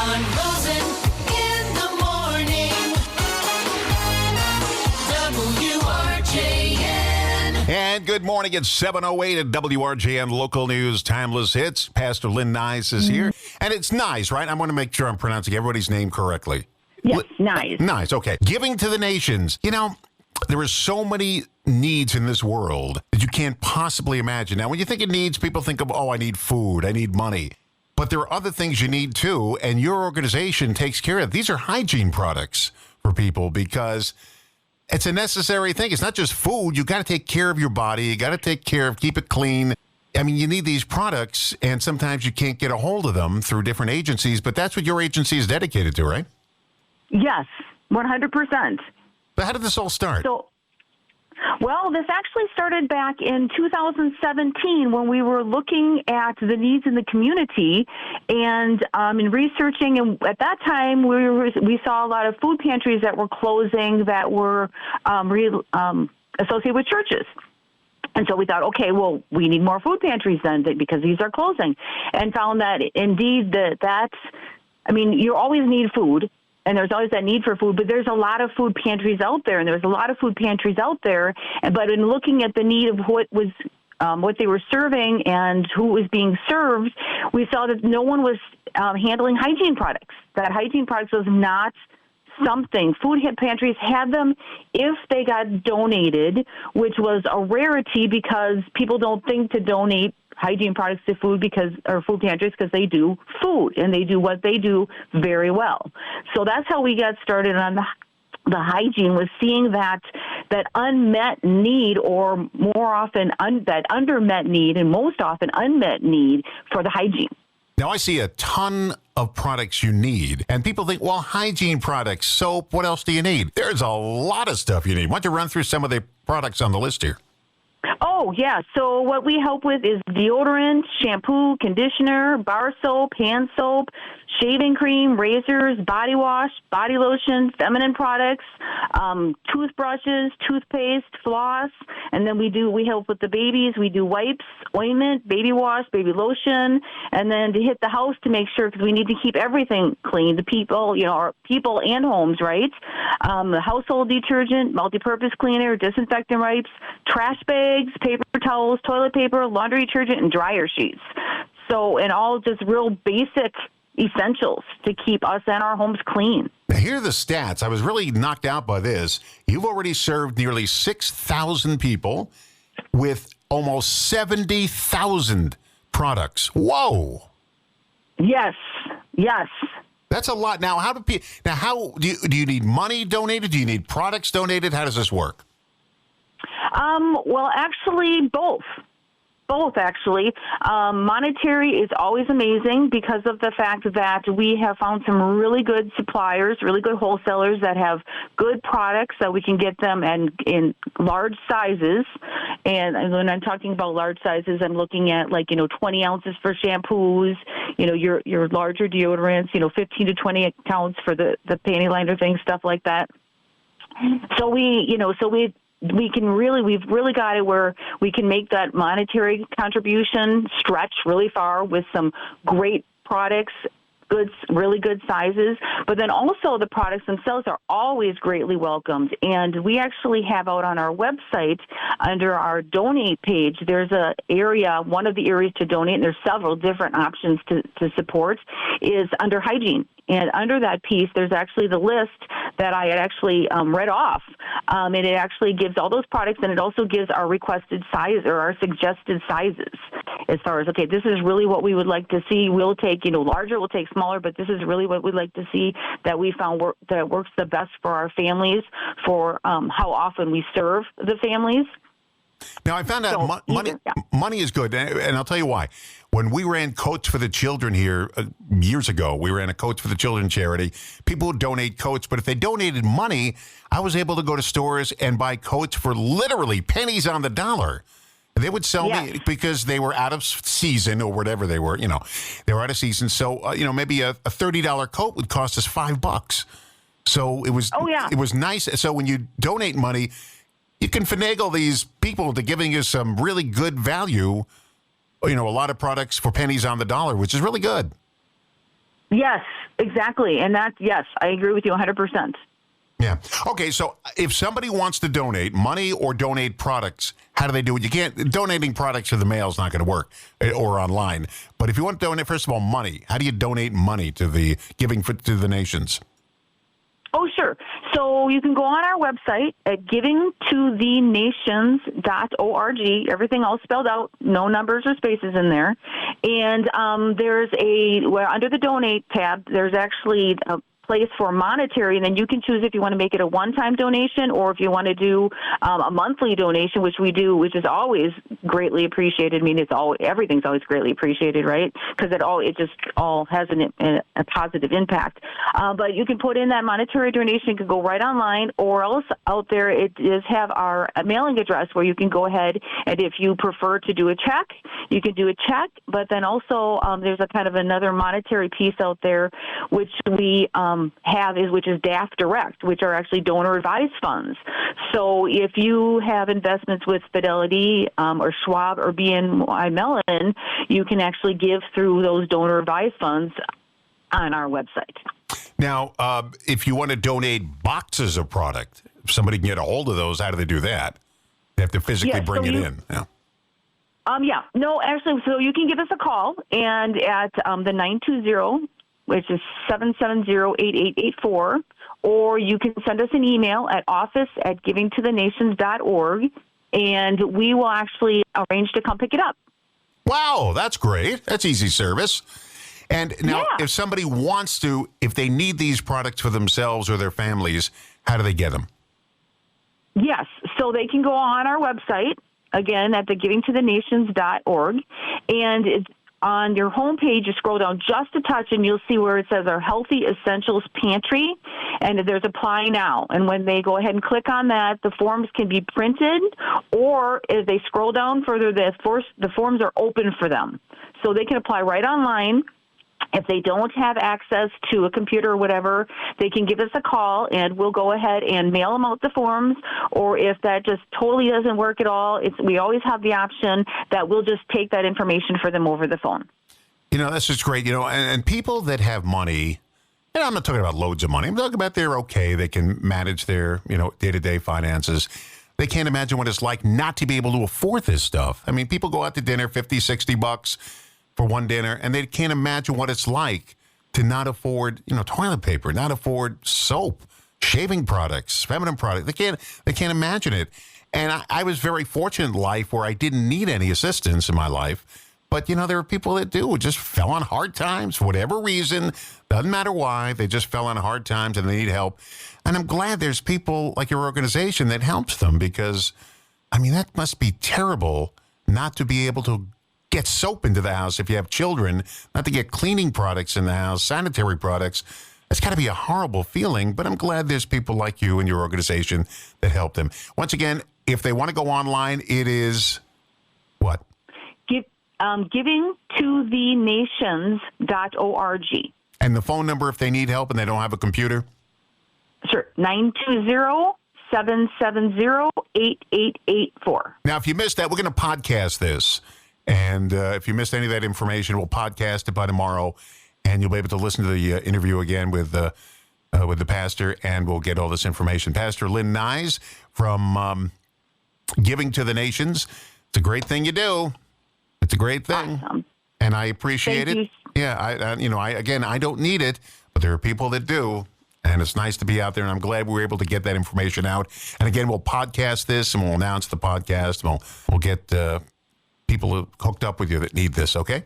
John Rosen in the morning. WRJN. And good morning. It's 7:08 at WRJN Local News Timeless Hits. Pastor Lynn Nice is here. And it's Nice, right? I want to make sure I'm pronouncing everybody's name correctly. Yes, nice. Nice, okay. Giving to the nations. You know, there are so many needs in this world that you can't possibly imagine. Now, when you think of needs, people think of, I need food, I need money. But there are other things you need too, and your organization takes care of. These are hygiene products for people because it's a necessary thing. It's not just food. You got to take care of your body. You got to take care of, keep it clean. I mean, you need these products, and sometimes you can't get a hold of them through different agencies, but that's what your agency is dedicated to, right? Yes, 100%. But how did this all start? Well, this actually started back in 2017 when we were looking at the needs in the community and in researching. And at that time, we saw a lot of food pantries that were closing that were associated with churches. And so we thought, okay, well, we need more food pantries then because these are closing. And found that indeed you always need food. And there's always that need for food, but there's a lot of food pantries out there, and there's a lot of food pantries out there. But in looking at the need of what they were serving and who was being served, we saw that no one was handling hygiene products. That hygiene products was not something. Food pantries had them if they got donated, which was a rarity because people don't think to donate hygiene products to food or food pantries because they do food and they do what they do very well. So that's how we got started on the hygiene, was seeing that unmet need, or more often that undermet need, and most often unmet need for the hygiene. Now, I see a ton of products you need, and people think, well, hygiene products, soap, what else do you need? There's a lot of stuff you need. Why don't you run through some of the products on the list here? Oh, yeah. So what we help with is deodorant, shampoo, conditioner, bar soap, hand soap, shaving cream, razors, body wash, body lotion, feminine products, toothbrushes, toothpaste, floss. And then we help with the babies. We do wipes, ointment, baby wash, baby lotion. And then to hit the house to make sure, because we need to keep everything clean, the people, our people and homes, right? The household detergent, multi-purpose cleaner, disinfectant wipes, trash bags, paper towels, toilet paper, laundry detergent, and dryer sheets. So, and all just real basic essentials to keep us and our homes clean. Now, here are the stats. I was really knocked out by this. You've already served nearly 6,000 people with almost 70,000 products. Whoa. Yes. That's a lot. Now, how do you need money donated? Do you need products donated? How does this work? Well, actually, both. Both, actually. Monetary is always amazing because of the fact that we have found some really good suppliers, really good wholesalers that have good products that we can get them in large sizes. And when I'm talking about large sizes, I'm looking at 20 ounces for shampoos, your larger deodorants, 15 to 20 ounces for the panty liner thing, stuff like that. So we've really got it where we can make that monetary contribution stretch really far with some great products, really good sizes. But then also the products themselves are always greatly welcomed. And we actually have out on our website under our donate page, there's a area, one of the areas to donate, and there's several different options to support, is under hygiene. And under that piece, there's actually the list that I had actually read off. And it actually gives all those products, and it also gives our requested size or our suggested sizes as far as, okay, this is really what we would like to see. We'll take, larger, we'll take smaller, but this is really what we'd like to see that we found that works the best for our families, for how often we serve the families. Now, I found out money is good, and I'll tell you why. When we ran Coats for the Children here years ago, we ran a Coats for the Children charity. People would donate coats, but if they donated money, I was able to go to stores and buy coats for literally pennies on the dollar. They would sell me because they were out of season or whatever they were, they were out of season. So, maybe a $30 coat would cost us $5. So it was nice. So when you donate money, you can finagle these people into giving you some really good value, a lot of products for pennies on the dollar, which is really good. Yes, exactly. And yes, I agree with you 100%. Yeah. Okay, so if somebody wants to donate money or donate products, how do they do it? You can't, donating products to the mail is not going to work or online. But if you want to donate, first of all, money, how do you donate money to the to the nations? Oh, sure. So you can go on our website at givingtothenations.org, everything all spelled out, no numbers or spaces in there. And there's under the donate tab, there's actually a place for monetary, and then you can choose if you want to make it a one-time donation or if you want to do a monthly donation, which we do, which is always greatly appreciated. I mean, everything's always greatly appreciated, right? Because it just all has a positive impact. But you can put in that monetary donation. You can go right online, or else out there it does have our mailing address where you can go ahead, and if you prefer to do a check, you can do a check. But then also there's a kind of another monetary piece out there, which we which is DAF Direct, which are actually donor advised funds. So if you have investments with Fidelity or Schwab or BNY Mellon, you can actually give through those donor advised funds on our website. Now, if you want to donate boxes of product, if somebody can get a hold of those, how do they do that? They have to physically bring it in. Yeah. No, actually, so you can give us a call, and at the 920, which is 770-8884, or you can send us an email at office@givingtothenations.org, and we will actually arrange to come pick it up. Wow, that's great. That's easy service. And now, if somebody wants to, if they need these products for themselves or their families, how do they get them? Yes, so they can go on our website, again, at the givingtothenations.org, and it's on your homepage, you scroll down just a touch, and you'll see where it says our Healthy Essentials Pantry, and there's Apply Now. And when they go ahead and click on that, the forms can be printed, or if they scroll down further, the forms are open for them. So they can apply right online. If they don't have access to a computer or whatever, they can give us a call, and we'll go ahead and mail them out the forms. Or if that just totally doesn't work at all, we always have the option that we'll just take that information for them over the phone. You know, that's just great. You know, and people that have money, and I'm not talking about loads of money. I'm talking about they're okay. They can manage their, day-to-day finances. They can't imagine what it's like not to be able to afford this stuff. I mean, people go out to dinner, $50, $60 for one dinner, and they can't imagine what it's like to not afford, toilet paper, not afford soap, shaving products, feminine products. They can't imagine it. And I was very fortunate in life where I didn't need any assistance in my life. But, there are people that do, just fell on hard times for whatever reason. Doesn't matter why. They just fell on hard times and they need help. And I'm glad there's people like your organization that helps them, because, that must be terrible not to be able to get soap into the house if you have children, not to get cleaning products in the house, sanitary products. It's got to be a horrible feeling, but I'm glad there's people like you and your organization that help them. Once again, if they want to go online, it is what? Givingtothenations.org. And the phone number if they need help and they don't have a computer? Sure, 920-770-8884. Now, if you missed that, we're going to podcast this. And if you missed any of that information, we'll podcast it by tomorrow, and you'll be able to listen to the interview again with the pastor, and we'll get all this information. Pastor Lynn Nyes from Giving to the Nations. It's a great thing you do. It's a great thing, awesome. And I appreciate Thank it. you. Yeah, I don't need it, but there are people that do. And it's nice to be out there, and I'm glad we were able to get that information out. And again, we'll podcast this, and we'll announce the podcast, and we'll get people hooked up with you that need this, okay?